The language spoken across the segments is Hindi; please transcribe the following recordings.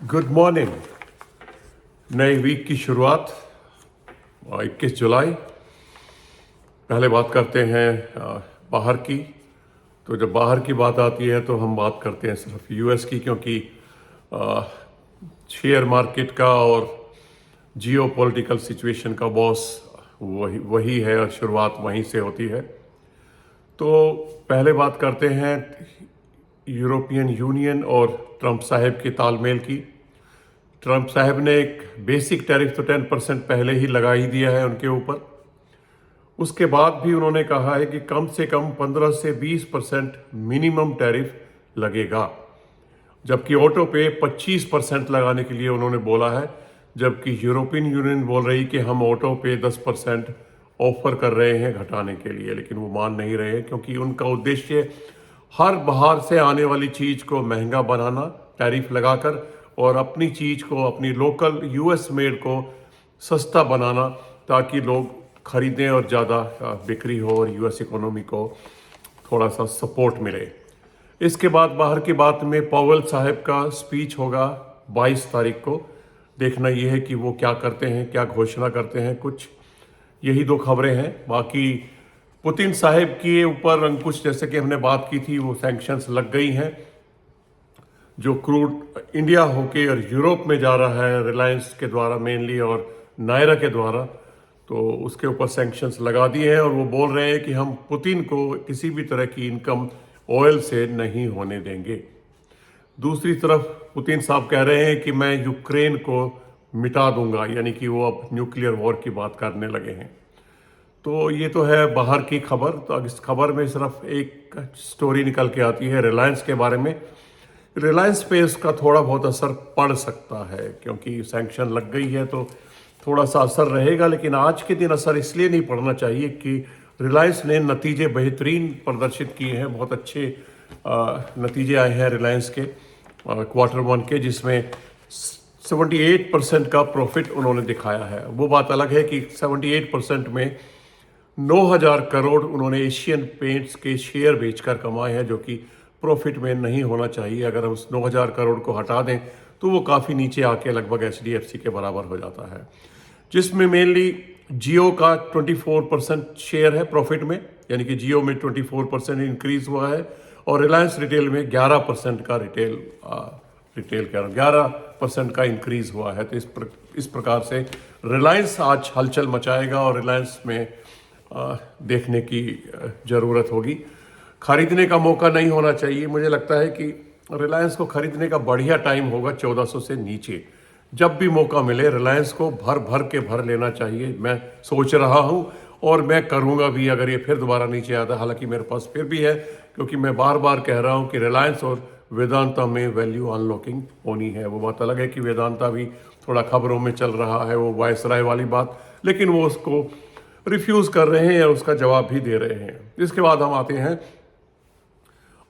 Good morning. नए वीक की शुरुआत 21 जुलाई। पहले बात करते हैं बाहर की। तो जब बाहर की बात आती है तो हम बात करते हैं सिर्फ यूएस की, क्योंकि शेयर मार्केट का और जियो पॉलिटिकल सिचुएशन का बॉस वही वही है और शुरुआत वहीं से होती है। तो पहले बात करते हैं यूरोपियन यूनियन और ट्रंप साहब के तालमेल की। ट्रंप साहब ने एक बेसिक टैरिफ तो 10% पहले ही लगा ही दिया है उनके ऊपर। उसके बाद भी उन्होंने कहा है कि कम से कम 15 से 20% मिनिमम टैरिफ लगेगा, जबकि ऑटो पे 25% लगाने के लिए उन्होंने बोला है। जबकि यूरोपियन यूनियन बोल रही कि हम ऑटो पे 10% ऑफर कर रहे हैं घटाने के लिए, लेकिन वो मान नहीं रहे हैं, क्योंकि उनका उद्देश्य हर बाहर से आने वाली चीज़ को महंगा बनाना टैरिफ लगाकर, और अपनी चीज़ को, अपनी लोकल यूएस मेड को सस्ता बनाना, ताकि लोग खरीदें और ज़्यादा बिक्री हो और यूएस इकोनॉमी को थोड़ा सा सपोर्ट मिले। इसके बाद बाहर की बात में पावेल साहब का स्पीच होगा 22 तारीख को। देखना यह है कि वो क्या करते हैं, क्या घोषणा करते हैं। कुछ यही दो खबरें हैं। बाकी पुतिन साहब के ऊपर अंकुश, जैसे कि हमने बात की थी, वो सैंक्शंस लग गई हैं। जो क्रूड इंडिया होके और यूरोप में जा रहा है रिलायंस के द्वारा मेनली और नायरा के द्वारा, तो उसके ऊपर सैंक्शंस लगा दिए हैं। और वो बोल रहे हैं कि हम पुतिन को किसी भी तरह की इनकम ऑयल से नहीं होने देंगे। दूसरी तरफ पुतिन साहब कह रहे हैं कि मैं यूक्रेन को मिटा दूंगा, यानी कि वो अब न्यूक्लियर वॉर की बात करने लगे हैं। तो ये तो है बाहर की खबर। तो अब इस खबर में सिर्फ एक स्टोरी निकल के आती है रिलायंस के बारे में। रिलायंस पे इसका थोड़ा बहुत असर पड़ सकता है, क्योंकि सैंक्शन लग गई है तो थोड़ा सा असर रहेगा। लेकिन आज के दिन असर इसलिए नहीं पड़ना चाहिए कि रिलायंस ने नतीजे बेहतरीन प्रदर्शित किए हैं। बहुत अच्छे नतीजे आए हैं रिलायंस के Q1 के, जिसमें 78% का प्रॉफिट उन्होंने दिखाया है। वो बात अलग है कि 78% में 9,000 करोड़ उन्होंने एशियन पेंट्स के शेयर बेचकर कमाए हैं, जो कि प्रॉफिट में नहीं होना चाहिए। अगर हम उस 9,000 करोड़ को हटा दें तो वो काफ़ी नीचे आके लगभग HDFC के बराबर हो जाता है, जिसमें मेनली जियो का 24% शेयर है प्रॉफिट में, यानी कि जियो में 24% इंक्रीज हुआ है, और रिलायंस रिटेल में 11% का रिटेल कह रहा हूँ 11% का इंक्रीज हुआ है। तो इस प्रकार से रिलायंस आज हलचल मचाएगा और रिलायंस में देखने की ज़रूरत होगी। खरीदने का मौका नहीं होना चाहिए। मुझे लगता है कि रिलायंस को खरीदने का बढ़िया टाइम होगा 1400 से नीचे। जब भी मौका मिले रिलायंस को भर भर के भर लेना चाहिए। मैं सोच रहा हूं और मैं करूंगा भी, अगर ये फिर दोबारा नीचे आता। हालांकि मेरे पास फिर भी है, क्योंकि मैं बार बार कह रहा हूं कि रिलायंस और वेदांता में वैल्यू अनलॉकिंग होनी है। वो बात अलग है कि वेदांता भी थोड़ा खबरों में चल रहा है, वो वायसराय वाली बात, लेकिन वो उसको रिफ्यूज़ कर रहे हैं या उसका जवाब भी दे रहे हैं। इसके बाद हम आते हैं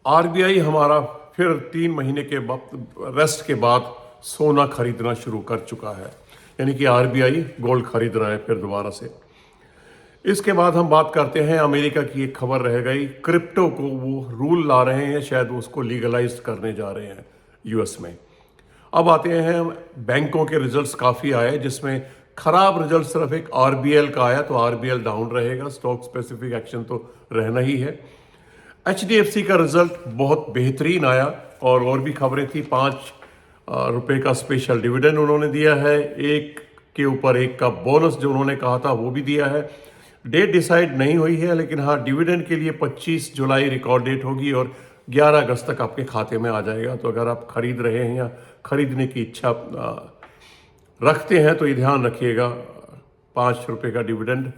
आरबीआई। हमारा फिर 3 महीने के रेस्ट के बाद सोना खरीदना शुरू कर चुका है, यानी कि आरबीआई गोल्ड खरीद रहा है फिर दोबारा से। इसके बाद हम बात करते हैं अमेरिका की। एक खबर रह गई, क्रिप्टो को वो रूल ला रहे हैं, शायद उसको लीगलाइज करने जा रहे हैं यूएस में। अब आते हैं बैंकों के रिजल्ट्स काफ़ी आए, जिसमें खराब रिजल्ट सिर्फ एक आरबीएल का आया, तो आरबीएल डाउन रहेगा। स्टॉक स्पेसिफिक एक्शन तो रहना ही है। HDFC का रिजल्ट बहुत बेहतरीन आया, और भी खबरें थी। 5 रुपए का स्पेशल डिविडेंड उन्होंने दिया है, एक के ऊपर एक का बोनस जो उन्होंने कहा था वो भी दिया है। डेट डिसाइड नहीं हुई है, लेकिन हाँ, डिविडेंड के लिए 25 जुलाई रिकॉर्ड डेट होगी और 11 अगस्त तक आपके खाते में आ जाएगा। तो अगर आप खरीद रहे हैं या खरीदने की इच्छा रखते हैं तो ये ध्यान रखिएगा, 5 रुपए का डिविडेंड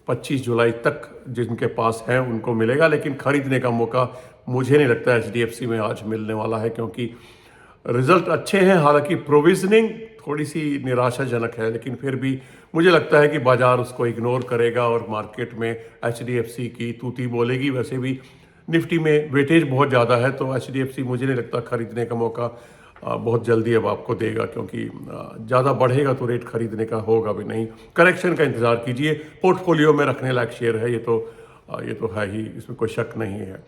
25 जुलाई तक जिनके पास है उनको मिलेगा। लेकिन खरीदने का मौका मुझे नहीं लगता HDFC में आज मिलने वाला है, क्योंकि रिजल्ट अच्छे हैं। हालांकि प्रोविजनिंग थोड़ी सी निराशाजनक है, लेकिन फिर भी मुझे लगता है कि बाजार उसको इग्नोर करेगा और मार्केट में HDFC की तूती बोलेगी। वैसे भी निफ्टी में वेटेज बहुत ज़्यादा है, तो HDFC मुझे नहीं लगता खरीदने का मौका बहुत जल्दी अब आपको देगा, क्योंकि ज़्यादा बढ़ेगा तो रेट खरीदने का होगा भी नहीं। करेक्शन का इंतज़ार कीजिए। पोर्टफोलियो में रखने लायक शेयर है ये तो है ही, इसमें कोई शक नहीं है।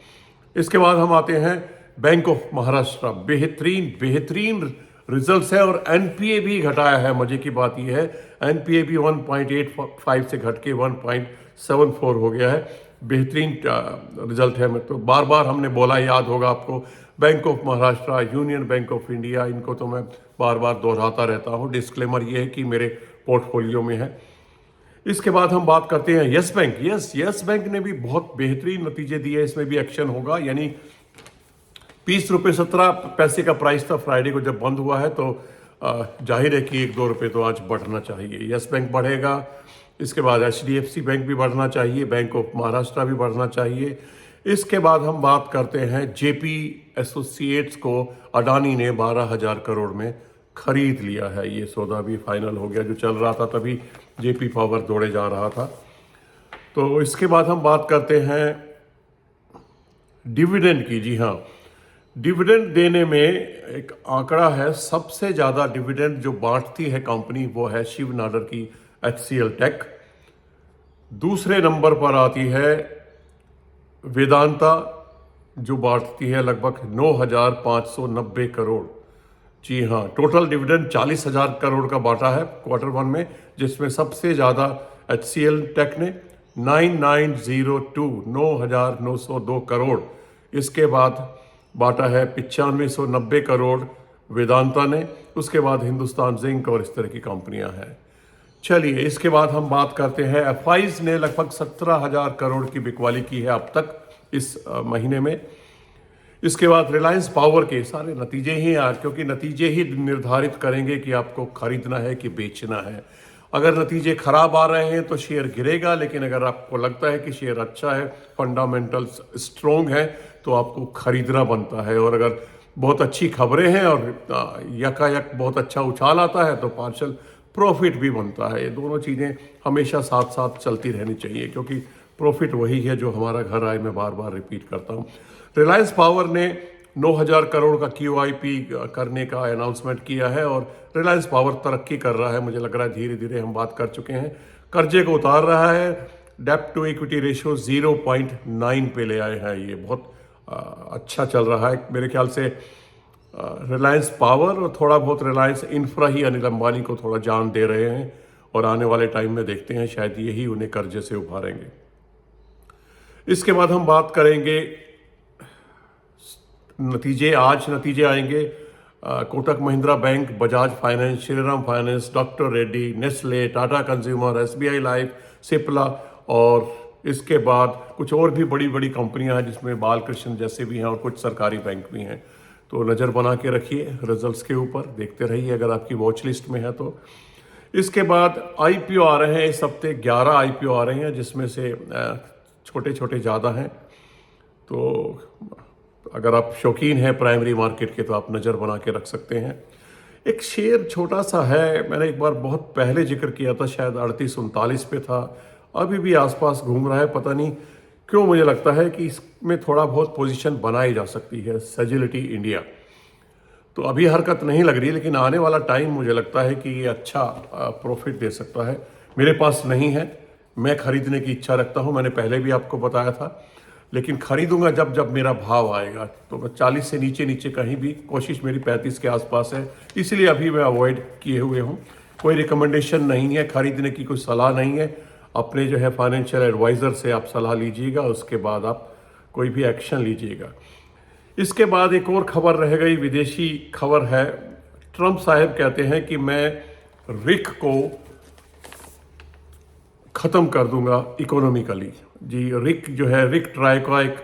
इसके बाद हम आते हैं बैंक ऑफ महाराष्ट्र। बेहतरीन रिजल्ट्स है। और एनपीए भी घटाया है। मजे की बात यह है एनपीए भी 1.85 से घट के 1.74 हो गया है। बेहतरीन रिजल्ट है। मैं तो बार बार हमने बोला, याद होगा आपको, bank of Maharashtra, union bank of India, इनको तो मैं बार बार दोहराता रहता हूँ। डिस्क्लेमर ये है कि मेरे पोर्टफोलियो में है। इसके बाद हम बात करते हैं यस बैंक। यस बैंक ने भी बहुत बेहतरीन नतीजे दिए। इसमें भी एक्शन होगा, यानी 20 रुपये 17 पैसे का प्राइस था फ्राइडे को जब बंद हुआ है, तो जाहिर है कि 1-2 रुपये तो आज बढ़ना चाहिए। यस बैंक बढ़ेगा। इसके बाद एचडीएफसी बैंक भी बढ़ना चाहिए, बैंक ऑफ महाराष्ट्र भी बढ़ना चाहिए। इसके बाद हम बात करते हैं जेपी एसोसिएट्स को अडानी ने 12,000 करोड़ में खरीद लिया है। ये सौदा भी फाइनल हो गया। जो चल रहा था तभी जेपी पावर दौड़े जा रहा था। तो इसके बाद हम बात करते हैं डिविडेंड की। जी हाँ, डिविडेंड देने में एक आंकड़ा है, सबसे ज़्यादा डिविडेंड जो बांटती है कंपनी वो है शिव नाडर की HCL टेक। दूसरे नंबर पर आती है वेदांता, जो बांटती है लगभग 9,590 करोड़। जी हाँ, टोटल डिविडेंड 40,000 करोड़ का बांटा है Q1 में, जिसमें सबसे ज़्यादा HCL टेक ने 9,902 करोड़। इसके बाद बांटा है 9590 करोड़ वेदांता ने। उसके बाद हिंदुस्तान जिंक और इस तरह की कंपनियां हैं। चलिए, इसके बाद हम बात करते हैं एफआईज ने लगभग 17,000 करोड़ की बिकवाली की है अब तक इस महीने में। इसके बाद रिलायंस पावर के सारे नतीजे ही आज, क्योंकि नतीजे ही निर्धारित करेंगे कि आपको खरीदना है कि बेचना है। अगर नतीजे खराब आ रहे हैं तो शेयर गिरेगा, लेकिन अगर आपको लगता है कि शेयर अच्छा है, फंडामेंटल्स स्ट्रोंग है, तो आपको खरीदना बनता है। और अगर बहुत अच्छी खबरें हैं और यकायक बहुत अच्छा उछाल आता है तो पार्शल प्रॉफिट भी बनता है। ये दोनों चीज़ें हमेशा साथ साथ चलती रहनी चाहिए, क्योंकि प्रॉफिट वही है जो हमारा घर आए। मैं बार बार रिपीट करता हूँ। रिलायंस पावर ने 9,000 करोड़ का QIP करने का अनाउंसमेंट किया है और रिलायंस पावर तरक्की कर रहा है। मुझे लग रहा है धीरे धीरे हम बात कर चुके हैं, कर्जे को उतार रहा है। डेप्ट टू इक्विटी रेशियो 0.9 पे ले आए हैं। ये बहुत अच्छा चल रहा है मेरे ख्याल से। रिलायंस पावर और थोड़ा बहुत रिलायंस इंफ्रा ही अनिल अंबानी को थोड़ा जान दे रहे हैं, और आने वाले टाइम में देखते हैं शायद यही उन्हें कर्जे से उभारेंगे। इसके बाद हम बात करेंगे नतीजे। आज नतीजे आएंगे Kotak Mahindra bank, Bajaj finance, Shriram finance, doctor Reddy, Nestle, Tata consumer, SBI life, Cipla, और इसके बाद कुछ और भी बड़ी बड़ी कंपनियां हैं जिसमें बालकृष्ण जैसे भी हैं और कुछ सरकारी बैंक भी हैं। तो नज़र बना के रखिए रिजल्ट्स के ऊपर, देखते रहिए अगर आपकी वॉच लिस्ट में है तो। इसके बाद IPO आ रहे हैं इस हफ्ते, 11 IPO आ रहे हैं, जिसमें से छोटे छोटे ज़्यादा हैं। तो अगर आप शौकीन हैं प्राइमरी मार्केट के तो आप नज़र बना के रख सकते हैं। एक शेयर छोटा सा है, मैंने एक बार बहुत पहले जिक्र किया था, शायद 38-39 पे था, अभी भी आसपास घूम रहा है। पता नहीं क्यों मुझे लगता है कि इसमें थोड़ा बहुत पोजीशन बनाई जा सकती है। सेजिलिटी इंडिया तो अभी हरकत नहीं लग रही, लेकिन आने वाला टाइम मुझे लगता है कि ये अच्छा प्रॉफिट दे सकता है। मेरे पास नहीं है, मैं खरीदने की इच्छा रखता हूं, मैंने पहले भी आपको बताया था, लेकिन खरीदूंगा जब जब मेरा भाव आएगा। तो मैं 40 से नीचे नीचे कहीं भी, कोशिश मेरी 35 के आसपास है, इसलिए अभी मैं अवॉइड किए हुए हूँ। कोई रिकमेंडेशन नहीं है, खरीदने की कोई सलाह नहीं है। अपने जो है फाइनेंशियल एडवाइज़र से आप सलाह लीजिएगा, उसके बाद आप कोई भी एक्शन लीजिएगा। इसके बाद एक और खबर रह गई, विदेशी खबर है। ट्रंप साहब कहते हैं कि मैं रिक को ख़त्म कर दूंगा इकोनॉमिकली। जी, रिक जो है, रिक ट्राई का एक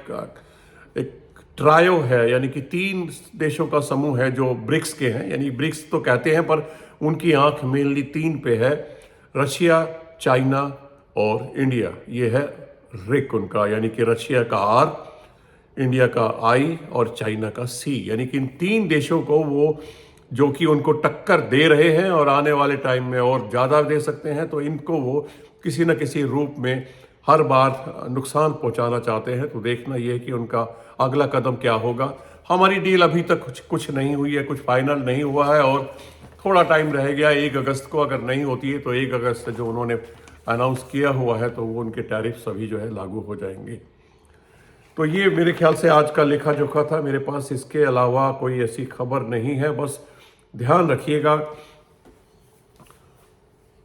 ट्रायो है, यानी कि 3 देशों का समूह है जो ब्रिक्स के हैं। यानी ब्रिक्स तो कहते हैं पर उनकी आंख मेनली 3 पे है, रशिया, चाइना और इंडिया। ये है रिक उनका, यानी कि रशिया का R, इंडिया का I और चाइना का C। यानी कि इन 3 देशों को वो, जो कि उनको टक्कर दे रहे हैं और आने वाले टाइम में और ज़्यादा दे सकते हैं, तो इनको वो किसी न किसी रूप में हर बार नुकसान पहुंचाना चाहते हैं। तो देखना ये है कि उनका अगला कदम क्या होगा। हमारी डील अभी तक कुछ नहीं हुई है, कुछ फाइनल नहीं हुआ है और थोड़ा टाइम रह गया। 1 अगस्त को अगर नहीं होती है तो 1 अगस्त से जो उन्होंने अनाउंस किया हुआ है तो वो उनके टैरिफ सभी जो है लागू हो जाएंगे। तो ये मेरे ख्याल से आज का लेखा जोखा था मेरे पास। इसके अलावा कोई ऐसी खबर नहीं है। बस ध्यान रखिएगा,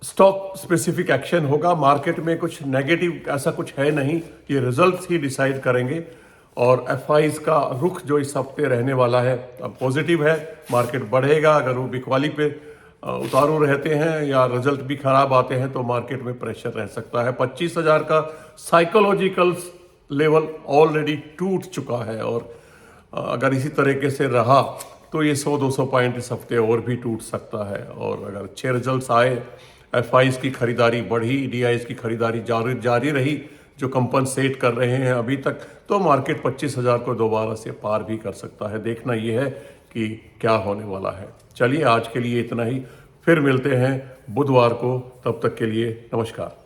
स्टॉक स्पेसिफिक एक्शन होगा। मार्केट में कुछ नेगेटिव ऐसा कुछ है नहीं, ये रिजल्ट्स ही डिसाइड करेंगे। और एफआईज का रुख जो इस हफ्ते रहने वाला है अब पॉजिटिव है, मार्केट बढ़ेगा। अगर वो बिकवाली पे उतारू रहते हैं या रिजल्ट भी खराब आते हैं तो मार्केट में प्रेशर रह सकता है। 25,000 का साइकोलॉजिकल लेवल ऑलरेडी टूट चुका है और अगर इसी तरीके से रहा तो ये 100-200 पॉइंट इस हफ्ते और भी टूट सकता है। और अगर अच्छे रिजल्ट्स आए, एफआईज की खरीदारी बढ़ी, डीआईज की खरीदारी जारी रही जो कंपनसेट कर रहे हैं अभी तक, तो मार्केट 25,000 को दोबारा से पार भी कर सकता है। देखना यह है कि क्या होने वाला है। चलिए आज के लिए इतना ही, फिर मिलते हैं बुधवार को, तब तक के लिए नमस्कार।